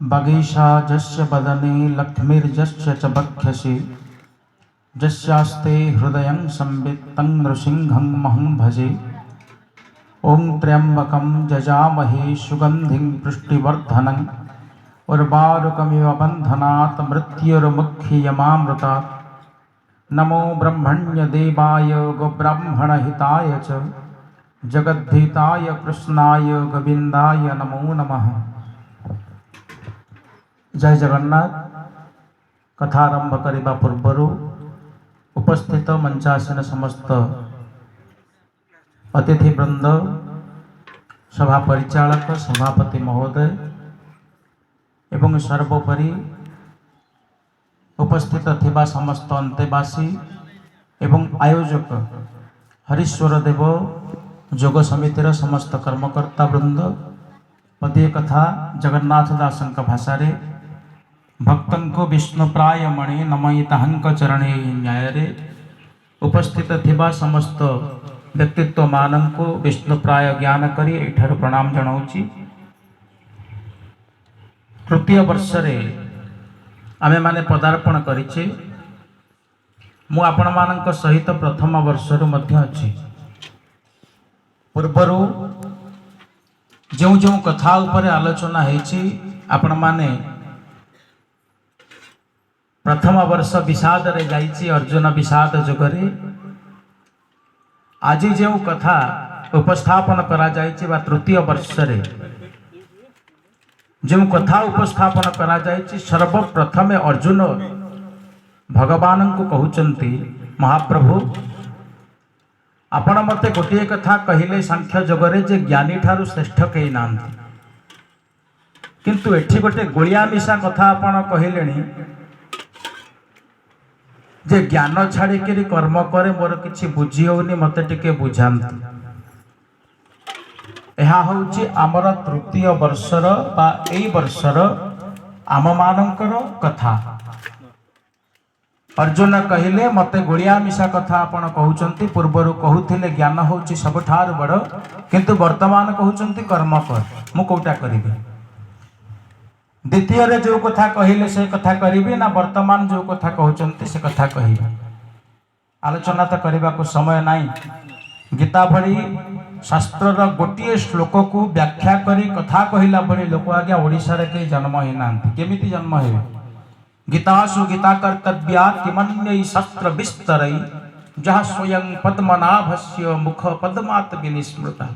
बगीशा जस्य वदने लक्ष्मीर्जस्य च बक्षसि जस्यास्ते हृदयं संवित् तं नृसिंहं महं भजे। ओं त्र्यंबकं जजामहे सुगन्धिं पुष्टिवर्धनम् उर्वारुकमिव बन्धनात् मृत्युर्मुक्षीयमामृतात्। नमो ब्रह्मण्यदेवाय गोब्राह्मणहिताय च जगद्धिताय कृष्णाय गोविन्दाय नमो नमः। जय जगन्नाथ। कथारंभ करने पूर्वर उपस्थित मंचासीन समस्त अतिथिवृंद, सभा परिचालक, सभापति महोदय एवं सर्वोपरि उपस्थित थिबा समस्त अंतेवासी एवं आयोजक हरीश्वर देव जोग समितिर समस्त कर्मकर्ता वृंद पदीय कथा जगन्नाथ दासंक भाषा भक्तों को विष्णुप्राय मणि नमयिताहंक चरणे न्याय उपस्थित थिबा समस्त व्यक्तित्व मानन को विष्णुप्राय ज्ञान करी एठार प्रणाम जनाऊँची। तृतीय वर्ष रे आमे माने पदार्पण करिचे। मु आपण मानक सहित प्रथम वर्ष रु मध्य अछि। पूर्वरु जो जो कथा उपरे आलोचना हेछि आपण माने प्रथम वर्ष विषाद रे जाइछि, अर्जुन विषाद जुगरे आज जो कथा उपस्थापन करा जाइछि बा तृतीय वर्ष रे जो कथा उपस्थापन करा जाइछि, सर्वप्रथमे अर्जुन भगवान को कहउचंती, महाप्रभु आपण मते गोटे कथा कहिले सांख्य जगरे जे ज्ञानी ठारू श्रेष्ठ कई नांती, किंतु एठी गोटे गोलिया मिशा कथा आपण कहिलेनी जे ज्ञान छाड़ी कर्म करे मोर किछि बुझी होनी, मते टिके बुझांती। यह हूँ आमर तृतीय वर्षर बा एई वर्षर आम मानकर कथा। अर्जुन कहिले मते गोलिया मिशा कथा आपण कहउचंती, पूर्वरु कहउथिले ज्ञान होउची सबठार बड़, किंतु वर्तमान कहउचंती कर्म कर, मु कोटा करिबी। द्वितीय रे जो कथा कहिले से कथा करिबी ना वर्तमान जो कथा कहउचंती से कथा कहिबी। आलोचना तो करबा को समय नाही। गीता भली शास्त्र गोटे श्लोक को व्याख्या करी कथा कहिला भली लोक आज्ञा ओडिशा रे के जन्म ही नांती। केमिति जन्म हेबे? गीतासु गीता कर्तव्या किमन्यै शास्त्र विस्तरै जहाँ स्वयं पद्मनाभस्य मुख पद्मात् विनिस्मृता।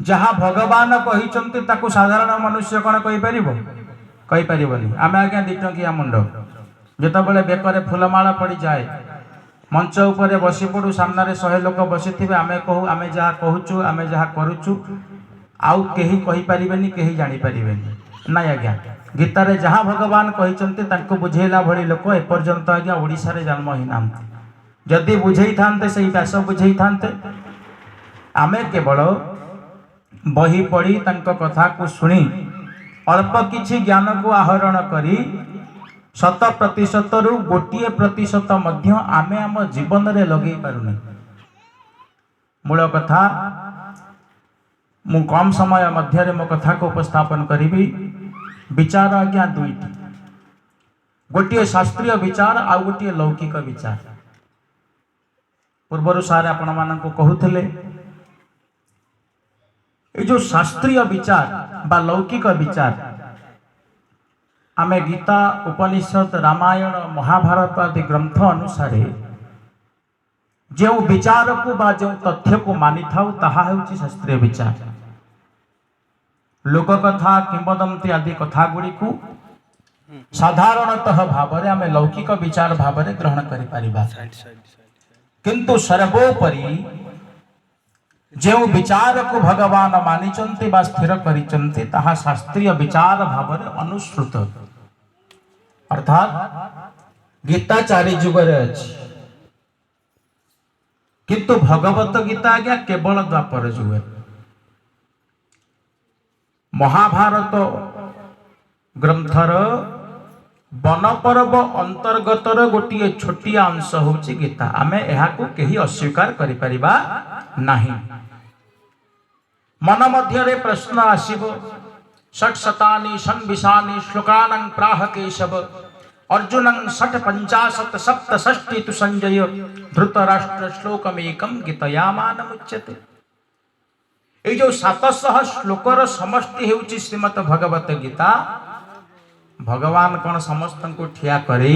जहाँ भगवान कहिचंती ताकू साधारण मनुष्य कौन कहि परिबो? कहि परिबोनी। आमे आज्ञा दिटंकिया मुंड जेतबेले बेकरे फुलमाला पड़ी जाए, मंच उपरे बसी पड़ू, सामने 100 लोक बसी थिबे, आमे कहू आमे जहाँ कहूचु आमे जहाँ करूचु आउ केही कहि परिबेनी, केही जानि परिबेनी नाय आज्ञा। गीता रे जहाँ भगवान कहिचंती तांको बुझेला भली लोक एपर्यंत आज्ञा ओडिशा रे जन्म ही नांती। जदि बुझेई थांते सही व्यास बुझेई थांते, आमे केवल बही पढ़ी तांको कथा को सुनी अल्प किछि ज्ञान को आहरण करी 100% रु 1% मध्य आमे आम जीवन रे लगे पारुनी। मूल कथा मु कम समय मध्य रे मो कथा को उपस्थापन करिबी। विचार आज्ञा दुईटी, गोटे शास्त्रीय विचार आ गोटे लौकिक विचार। पूर्वर सारे आपण मानन को कहूथिले ये जो शास्त्रीय विचार बा लौकिक विचार आमे गीता उपनिषद रामायण महाभारत आदि ग्रंथ अनुसारे जो विचार को बा जो तथ्य को मानि थाउ ताहा हेउची शास्त्रीय विचार। लोक कथा किंवदंती आदि कथा गुड़ी को साधारणतः भावरे आमे लौकिक विचार भावरे ग्रहण करि परिबा, किंतु सर्वोपरि जो विचार को भगवान मानिचंती बा स्थिर करिचंती ताहा शास्त्रीय विचार भावरे अनुसृत, अर्थात गीता 4 जुगरे अछि, किंतु भगवत गीता आज्ञा केवल द्वापर जुगे। महाभारत ग्रंथर वन पर्व अंतर्गतर गोटे छोटिया अंश होची गीता। आमे एहा को केही अस्वीकार करि परिबा नाही। मन मध्य प्रश्न आसीबो, षट्शतानि षण्विशानि श्लोकानं प्राह केशव अर्जुनं षट्पञ्चाशत् सप्तषष्टि तु संजय धृतराष्ट्र श्लोकमेकं गीतयामानमुच्यते। ये जो 700 श्लोकर समष्टि हेउची श्रीमद भगवत गीता। भगवान कौन समस्त को ठिया करे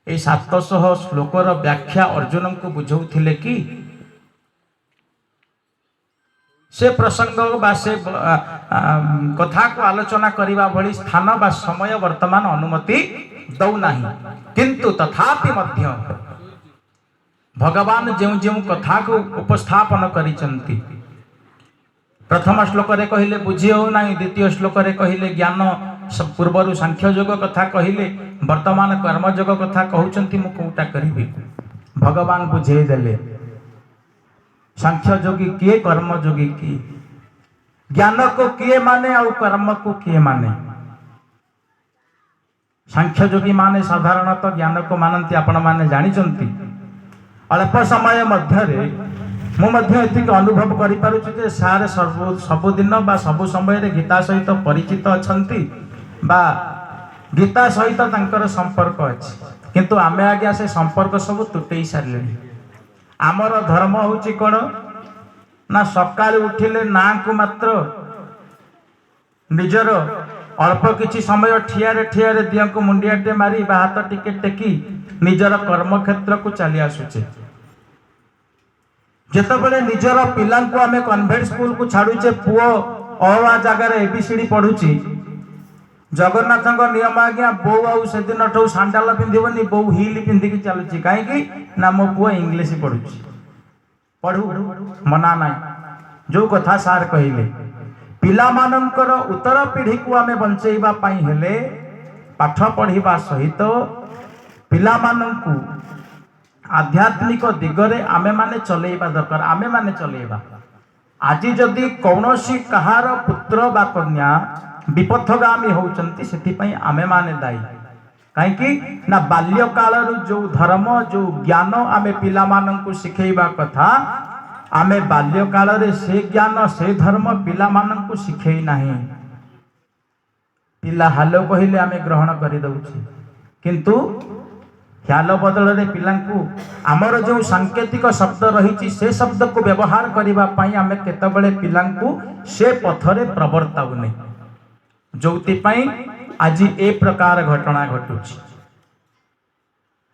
700 श्लोकर व्याख्या अर्जुन को बुझाउथिले कि से प्रसंग बा से कथा को आलोचना करिबा भली स्थान बा समय वर्तमान अनुमति दौ नाही, किंतु तथापि मध्य भगवान जो जो कथा को उपस्थापन करिसंती। प्रथम श्लोक रे कहिले बुझी हो नाही, द्वितीय श्लोक रे कहिले ज्ञान पूर्वर सांख्य योग कथा कहिले, वर्तमान कर्म योग कथा कहउचंती। मु कोटा करिबी भगवान बुझे देले। सांख्य योगी किए, कर्म योगी किए, ज्ञान को किए माने और कर्म को किए माने। सांख्य योगी माने साधारणतः ज्ञान को मानती आपण माने जानिचंती। अल्प समय मध्यरे मु मध्य एतिक अनुभव करि पारुछु जे सारे सबुदिन बा सबु समय रे गीता सहित परिचित अछंती बा गीता सहित तांकर संपर्क अछि, किंतु आमे आज्ञा से संपर्क सब तुटेई सारलेनी। आमर धर्म होची कोन ना सकाळ उठिले ना को मात्र निजर अल्प किछि समय ठियारे ठियारे दिया को मुंडियाटे मारी बा हाथ टिके टेकी निजर कर्म क्षेत्र को चली आसुचे। जेतबेले निजर पिला को आमे कन्वेंट स्कूल को छाडुचे, पुओ अवा जगार एबीसीडी पढुची, जगन्नाथ नियम आज्ञा बो आउ से दिन ठौ सांडाल पिंधिबनी, बो हिल पिंधिकी चलुची। काहेकि ना मो पुओ इंग्लिश पढुची, पढु मना नाही। जो कथा सार कहिले पिला मानकर उत्तर पीढ़ी को आमे बंचेइबा पाई हेले पाठ पढ़िबा सहित पिला माननकु आध्यात्मिक दिगरे आमे माने चलेइबा दरकार। आमे माने चलेइबा। आज जदि कौनसी कहार पुत्र बा कन्या विपथगामी होचंती सेति आमे माने दायी। कहीं ना बाल्य काल जो धर्म जो ज्ञान आमे पिला माननकु शिखेइबा कथा, आमे बाल्य काल रे से ज्ञान से धर्म पिला माननकु शिखेई नाही। पिला हालो कहिले आमे ग्रहण करि दउछि, किंतु ख्याल बदल रे पिलांकु आमर जो सांकेतिक शब्द रही से शब्द को व्यवहार करिबा पई आमे केतबेले पिलांकु से पथरे प्रवर्ताउने, जोति पई आज ए प्रकार घटना घटुछि।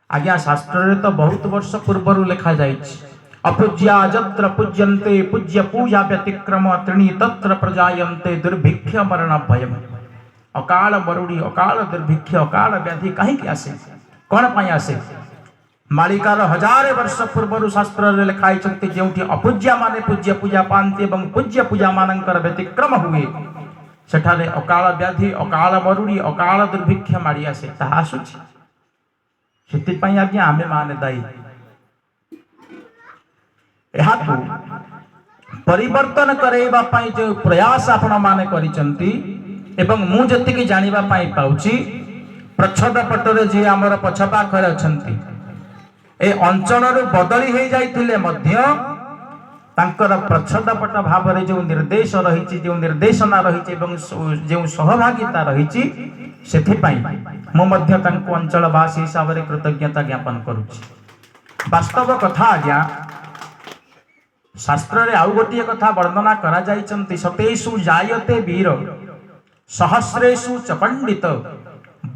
आज्ञा शास्त्र रे तो बहुत वर्ष पूर्व लिखा जाइछि, अपूज्या जत्र पूज्यन्ते पूज्य पूजा व्यतिक्रम त्रिणी तत्र प्रजायन्ते दुर्भिक्ष मरण भयम्। अकाल मरुड़ी, अकाल दुर्भिक्ष, अकाल व्याधि कहीं आसे, कौन पाई आसे? मालिकार 1000 वर्ष पूर्व शास्त्र रे लिखाई चंती, जेउठी अपूज्या माने पूज्य पूजा पांती एवं पूज्य पूजा मानकर व्यतिक्रम हुए सेठारे अकाल व्याधि, अकाल मरुड़ी, अकाल दुर्भिक्ष माड़ी आसे। ताहा आसुछि, सेति पई आज्ञा आमे माने दायी। एहाकु परिवर्तन करेबा पई जो प्रयास आपण माने करिसंती एवं मु जतिकी जानिबा पई पाउची, प्रच्छद पटरे जे आमर पछपा करे अछंती ए अंचल रो बदली हे जाइथिले मध्य तांकर प्रच्छद पट भाव रे जो निर्देश रहिछि, जो निर्देशना रहिछि एवं जो सहभागिता रहिछि, सेथि पई मु मध्य तांको अंचलवासी हिसाब रे कृतज्ञता ज्ञापन करूछि। वास्तव कथा आज्ञा शास्त्र रे आउ गोटिए कथा वर्णना करा जाइचंती, सतेषु जायते वीर सहस्रेषु च पंडित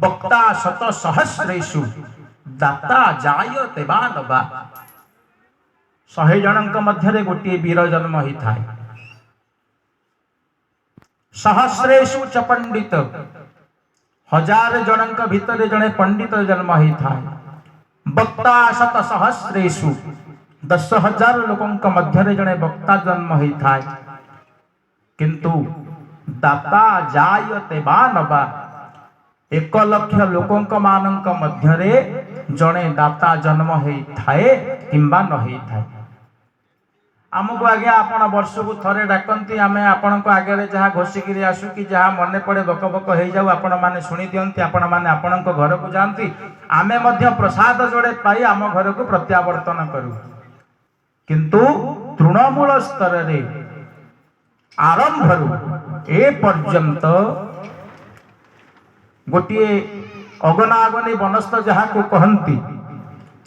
वक्ता शत सहस्रेषु दाता जायते बानवा। 100 जनक मध्यरे गोटिए वीर जन्म ही थाए, सहस्रेषु च पंडित 1000 जनक भितरे जने पंडित जन्म ही थाए, वक्ता शत सहस्रेषु 10,000 लोकंक मध्यरे जने वक्ता जन्म ही थाए, किंतु दाता जायते बानवा 1 लाख लोकंक मानंक मध्यरे जने दाता जन्म ही थाए किंबा न ही थाए। आमको आज्ञा आपण वर्ष को थरे डाकंती, आमे आपण को आगे जहाँ घोषिकी आसु कि जहाँ मन पड़े बक बक हो जाऊ, आपण माने शुणी दियंती, आपण माने आपण घर को जाती, आमे मध्य प्रसाद जोड़े पाई आम घर को प्रत्यावर्तन करू। किंतु तृणमूल स्तर रे आरंभरू ए पर्यंत गोटे अगना अगनी बनस्थ जहाँ को कहती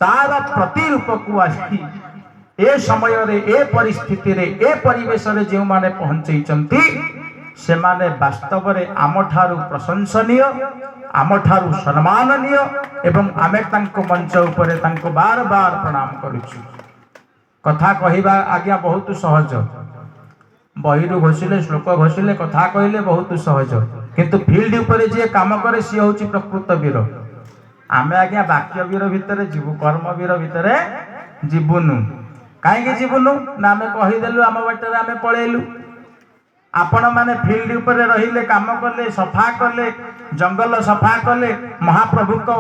तार प्रतिरूप को आसी ए समय रे ए परिस्थिति रे ए परिवेश रे जो माने पहुंचैचंती से माने वास्तव रे आमठारु प्रशंसनीय आमठारु सम्माननीय एवं आमे तांको मंच उपरे तांको बार बार प्रणाम करूछु। कथा कहिबा आज्ञा बहुत सहज, बहिरु घोषिले श्लोक घोषिले कथा कहले बहुत सहज, किंतु फील्ड उपरे जे काम करे सी होची प्रकृत वीर। आमे आज्ञा वाक्य वीर भितरे जीवु, कर्म वीर भितरे जीवुनु। कहीं जीवुनु ना आमे कहीदेलु आम बाटर आमे पळेलु। आपण माने फील्ड उपरे रहिले काम कले, सफा कले, जंगल सफा कले, महाप्रभु को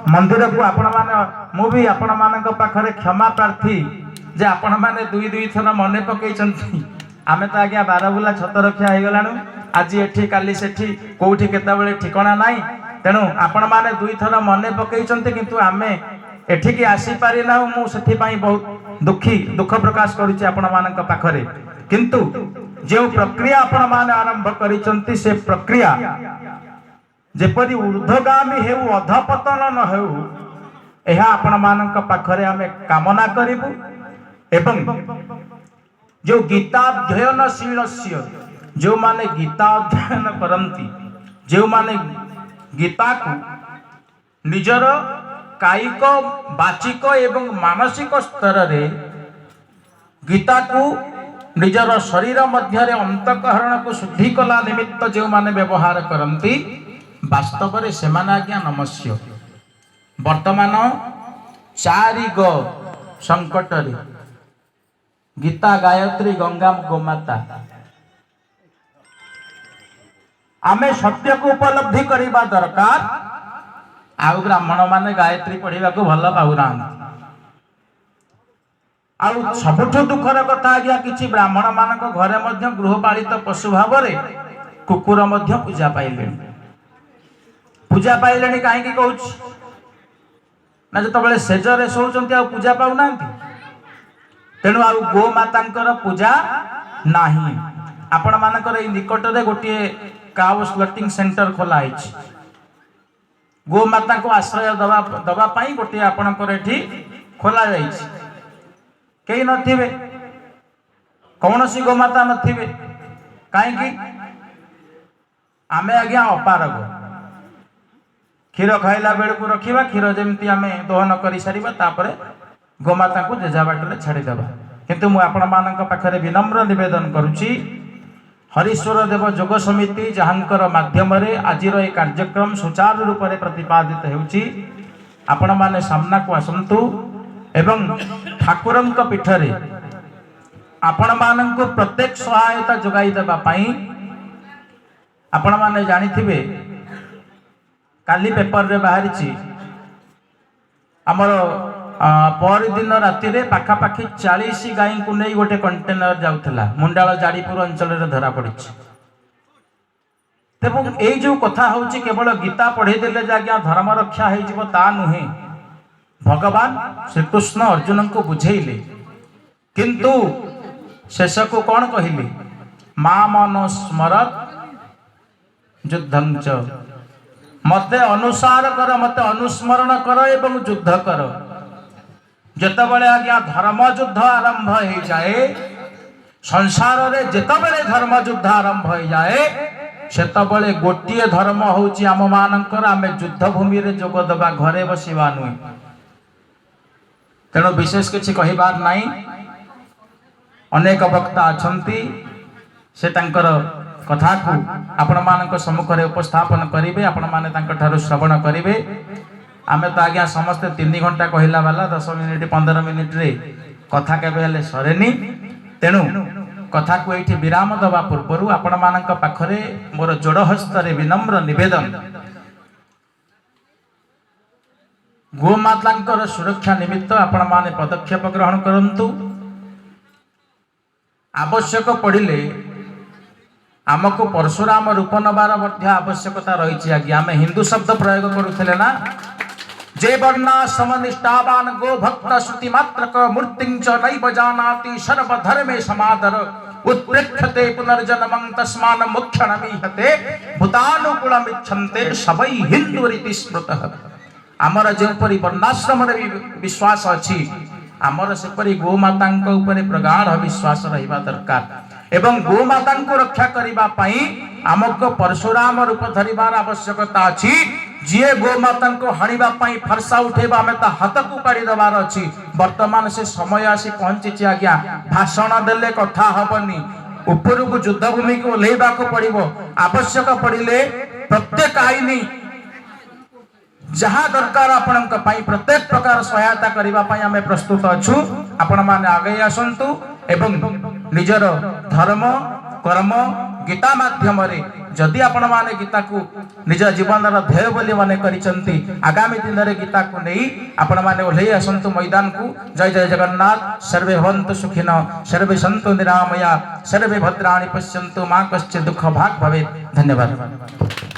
मंदिर को आपण माने मु भी आपण मानक पाखरे क्षमा प्रार्थी जे आपण माने दुई दुई थर मने पकैचंती। आमे तो आज्ञा 12 बुला छत रक्षा हो गलानु, आज एठी काली सेठी कोठी केतेबेले ठिकाना नाही। तेणु आपण माने दुई थर मने पकैचंती, किंतु आमे एठिकी आसी पारि ना। मु सेठी पई बहुत दुख प्रकाश करूची आपण मानक पाखरे। किंतु जो प्रक्रिया आपण माने आरंभ करिसंती से प्रक्रिया जेपरि ऊर्ध्वगामी हेउ अधपतन न हेउ एहा आपण मानक पाखरे आमे कामना करिबु। एवं जो गीताध्ययनशीलस्य जो माने गीता अध्ययन करंती, जो माने गीता को निजर कायिक बाचिक एवं मानसिक स्तर रे गीता को निजर शरीर मध्य अंतकरण को शुद्धि कला निमित्त जो माने व्यवहार करंती वास्तव रे से माने आज्ञा नमस्य। वर्तमान 4 ग संकट रे गीता, गायत्री, गंगा, गोमाता आमे सत्य को उपलब्धि करिबा दरकार। आउ ब्राह्मण माने गायत्री पढ़िबा को भल पाउना। आउ सबुठ दुखर कथा आज्ञा किछि ब्राह्मण मानक घरे मध्य गृहपालित पशु भाव रे कुकुर मध्य पूजा पाइलेनी काहे कि कहूछि ना जतबेले सेजरे सोचंती आ पूजा पाउनांती। तेणु आउ गो मातांकर पूजा नाही। आपण मानकर ए निकट रे गोटे काउ स्लटिंग सेंटर खोला आइछि। गो माता को आश्रय दबा पाई गोटे आपणकर एठी खोला जाइछि। कई नथिबे, कौनसी गोमाता नथिबे, कहीं आमे आज्ञा अपारग क्षीर खाइला बेल को रखिबा, क्षीर जेमती आमे दोहन करि सारिबा तापरे गोमाता को जेजा बाटले छाड़ी देबा। किंतु मु आपण मानक पाखरे विनम्र निवेदन करूची, हरीश्वर देव जोग समिति जहांकर माध्यम रे आजिर ए कार्यक्रम सुचारू रूप से प्रतिपादित हेउची। आपण माने सामना को आसंतु एवं ठाकुरंक पीठरे आपण मानक प्रत्येक सहायता जोगाई देबा पाई। आपण माने जानिथिबे काली पेपर रे बाहरिची हमर पर दिन राति रे पाखापाखि 40 गाई को नहीं गोटे कंटेनर जाउथला मुंडाल जाड़ीपुर अंचल रे धरा पड़िछि। तेबु एई जो कथा होउची केवल गीता पढ़े देले जाग्या धर्म रक्षा हे जिवो ता नुहे। भगवान श्री कृष्ण अर्जुन को बुझेइले, किंतु शेष को कौन कहिले माम अनुस्मरत युद्धं च, मते अनुसार कर, मते अनुस्मरण कर एवं युद्ध कर। जेतबेले आज्ञा धर्म युद्ध आरंभ हो जाए, संसार रे जेतबेले धर्म युद्ध आरंभ हो जाए, सेतबेले गोटिए धर्म होउची आम मानकर आमे युद्ध भूमि रे जोग दबा, घरे बसिबा नुई। तेणु विशेष किसी कहिबार नहीं। अनेक वक्ता अछंती, से तांकर कथा को आपण मानक सम्मुख रे उपस्थापन करिवे, आपण माने तांकर ठारो श्रवण करिवे। आमे तो आज्ञा समस्त 3 घंटा कहला वाला 10 मिनिट 15 मिनिट रे कथा केबे हेले सरेनी। तेणु कथा को एठी विराम दबा पूर्व आपण मानक पाखरे मोर जोड़ हस्त रे विनम्र निवेदन, गोमातांकर सुरक्षा निमित्त आपण माने पदक्षेप ग्रहण करंतु। आवश्यक पड़िले आमको परशुराम रूप नबार आवश्यकता रही। आज्ञा आम हिंदू शब्द प्रयोग करुले ना, जे वर्णाश्रम निष्ठावान गो भक्त श्रुति मात्र क मूर्तिं च नैव जानाति सर्वधर्मे समादर उत्प्रेक्षते पुनर्जन्मं तस्मान् मोक्षणमीहते भूतानुकूलमिच्छन्ते सबै हिन्दुरिति स्मृतः। आमर जेपरि वर्णाश्रम विश्वास अच्छी आमर सेपरि गोमाता प्रगाढ़ विश्वास रहिबा दरकार एवं गोमाता को रक्षा करिबा पई आमको परशुराम रूप धरिबार आवश्यकता अछि। जी गोमाता को हाणिबा पई फरसा उठेबा हमें ता हाथ को काढ़ी दबार अछि। वर्तमान से समय आसी पहुंची आज्ञा भाषण देले कथा हबनी ऊपर को युद्ध भूमि को ओल्हेबा को पड़िबो आवश्यक पड़िले प्रत्येक आईनी जहाँ दरकार आपण प्रत्येक प्रकार सहायता करने आम प्रस्तुत अच्छु। आपण मैंने आगे आसतु एवं निजर धर्म कर्म गीता माध्यम जदि आपण मैंने गीता को निज जीवन ध्येय बोली मन करिसंती आगामी दिन में गीता को नहीं आपण मैंने ओल्हे आसतु मैदान को। जय जय जगन्नाथ। सर्वे भवन्तु सुखिनः सर्वे सन्तु निरामया सर्वे भद्राणि पश्यन्तु मां कश्चित् दुःख भाग् भवेत्। धन्यवाद।